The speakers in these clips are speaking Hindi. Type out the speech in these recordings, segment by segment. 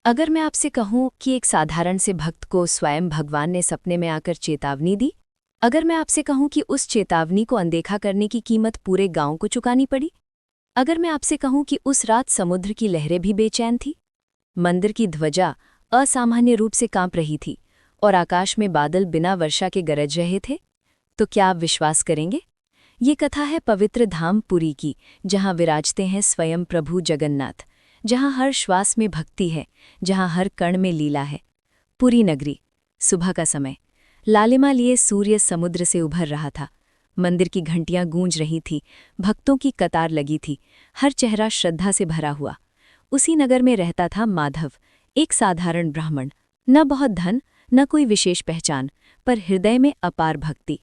अगर मैं आपसे कहूं कि एक साधारण से भक्त को स्वयं भगवान ने सपने में आकर चेतावनी दी, अगर मैं आपसे कहूं कि उस चेतावनी को अनदेखा करने की कीमत पूरे गांव को चुकानी पड़ी, अगर मैं आपसे कहूं कि उस रात समुद्र की लहरें भी बेचैन थी, मंदिर की ध्वजा असामान्य रूप से कांप रही थी और आकाश में बादल बिना वर्षा के गरज रहे थे, तो क्या आप विश्वास करेंगे? ये कथा है पवित्र धाम पुरी की, जहां विराजते हैं स्वयं प्रभु जगन्नाथ, जहां हर श्वास में भक्ति है, जहां हर कण में लीला है। पुरी नगरी, सुबह का समय, लालिमा लिए सूर्य समुद्र से उभर रहा था। मंदिर की घंटियां गूंज रही थी, भक्तों की कतार लगी थी, हर चेहरा श्रद्धा से भरा हुआ। उसी नगर में रहता था माधव, एक साधारण ब्राह्मण, न बहुत धन, न कोई विशेष पहचान, पर हृदय में अपार भक्ति।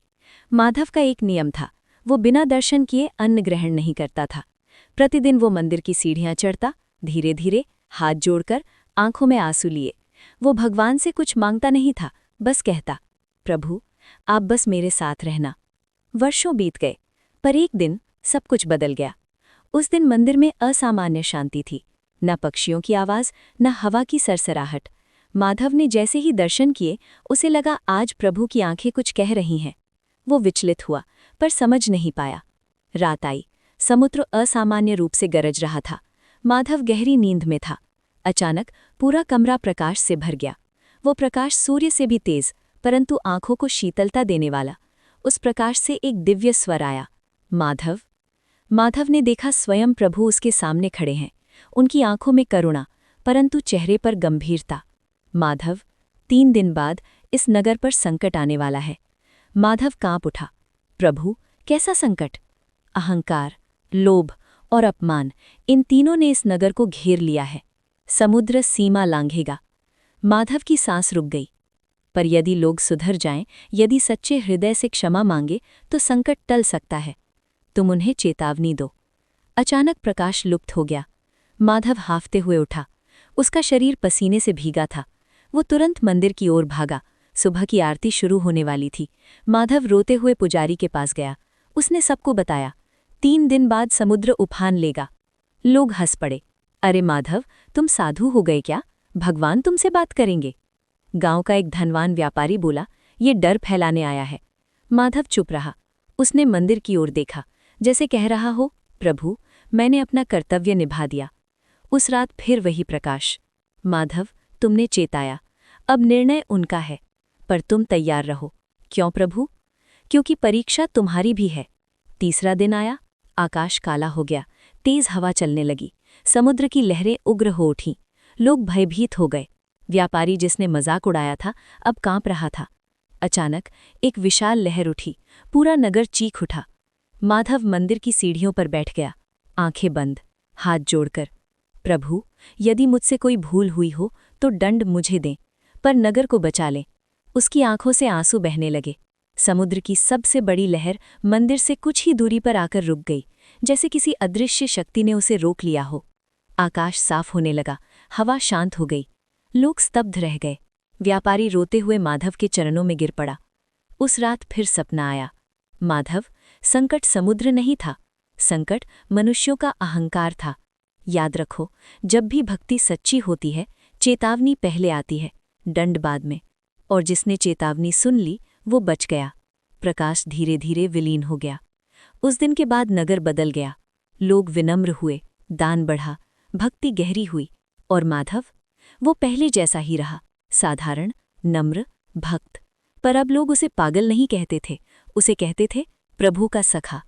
माधव का एक नियम था, वो बिना दर्शन किए अन्न ग्रहण नहीं करता था। प्रतिदिन वो मंदिर की सीढ़ियां चढ़ता, धीरे धीरे, हाथ जोड़कर, आंखों में आंसू लिए। वो भगवान से कुछ मांगता नहीं था, बस कहता, प्रभु, आप बस मेरे साथ रहना। वर्षों बीत गए, पर एक दिन सब कुछ बदल गया। उस दिन मंदिर में असामान्य शांति थी, न पक्षियों की आवाज, न हवा की सरसराहट। माधव ने जैसे ही दर्शन किए, उसे लगा आज प्रभु की आंखें कुछ कह रही हैं। वो विचलित हुआ, पर समझ नहीं पाया। रात आई, समुद्र असामान्य रूप से गरज रहा था। माधव गहरी नींद में था। अचानक पूरा कमरा प्रकाश से भर गया। वो प्रकाश सूर्य से भी तेज, परंतु आंखों को शीतलता देने वाला। उस प्रकाश से एक दिव्य स्वर आया, माधव। माधव ने देखा स्वयं प्रभु उसके सामने खड़े हैं। उनकी आंखों में करुणा, परंतु चेहरे पर गंभीरता। माधव, 3 दिन बाद इस नगर पर संकट आने वाला है। माधव कांप उठा। प्रभु, कैसा संकट? अहंकार, लोभ और अपमान, इन तीनों ने इस नगर को घेर लिया है। समुद्र सीमा लांघेगा। माधव की सांस रुक गई। पर यदि लोग सुधर जाएं, यदि सच्चे हृदय से क्षमा मांगे, तो संकट टल सकता है। तुम उन्हें चेतावनी दो। अचानक प्रकाश लुप्त हो गया। माधव हांफते हुए उठा। उसका शरीर पसीने से भीगा था। वो तुरंत मंदिर की ओर भागा। सुबह की आरती शुरू होने वाली थी। माधव रोते हुए पुजारी के पास गया। उसने सबको बताया, 3 दिन बाद समुद्र उफान लेगा। लोग हंस पड़े। अरे माधव, तुम साधु हो गए क्या? भगवान तुमसे बात करेंगे। गांव का एक धनवान व्यापारी बोला, ये डर फैलाने आया है। माधव चुप रहा। उसने मंदिर की ओर देखा, जैसे कह रहा हो, प्रभु, मैंने अपना कर्तव्य निभा दिया। उस रात फिर वही प्रकाश। माधव, तुमने चेताया, अब निर्णय उनका है, पर तुम तैयार रहो। क्यों प्रभु? क्योंकि परीक्षा तुम्हारी भी है। तीसरा दिन आया, आकाश काला हो गया, तेज हवा चलने लगी, समुद्र की लहरें उग्र हो उठीं। लोग भयभीत हो गए। व्यापारी जिसने मजाक उड़ाया था, अब कांप रहा था। अचानक एक विशाल लहर उठी, पूरा नगर चीख उठा। माधव मंदिर की सीढ़ियों पर बैठ गया, आंखें बंद, हाथ जोड़कर, प्रभु, यदि मुझसे कोई भूल हुई हो तो दंड मुझे दें, पर नगर को बचा लें। उसकी आंखों से आंसू बहने लगे। समुद्र की सबसे बड़ी लहर मंदिर से कुछ ही दूरी पर आकर रुक गई, जैसे किसी अदृश्य शक्ति ने उसे रोक लिया हो। आकाश साफ होने लगा, हवा शांत हो गई। लोग स्तब्ध रह गए। व्यापारी रोते हुए माधव के चरणों में गिर पड़ा। उस रात फिर सपना आया। माधव, संकट समुद्र नहीं था, संकट मनुष्यों का अहंकार था। याद रखो, जब भी भक्ति सच्ची होती है, चेतावनी पहले आती है, दंड बाद में। और जिसने चेतावनी सुन ली, वो बच गया। प्रकाश धीरे धीरे विलीन हो गया। उस दिन के बाद नगर बदल गया। लोग विनम्र हुए, दान बढ़ा, भक्ति गहरी हुई, और माधव, वो पहले जैसा ही रहा, साधारण, नम्र, भक्त। पर अब लोग उसे पागल नहीं कहते थे, उसे कहते थे प्रभु का सखा।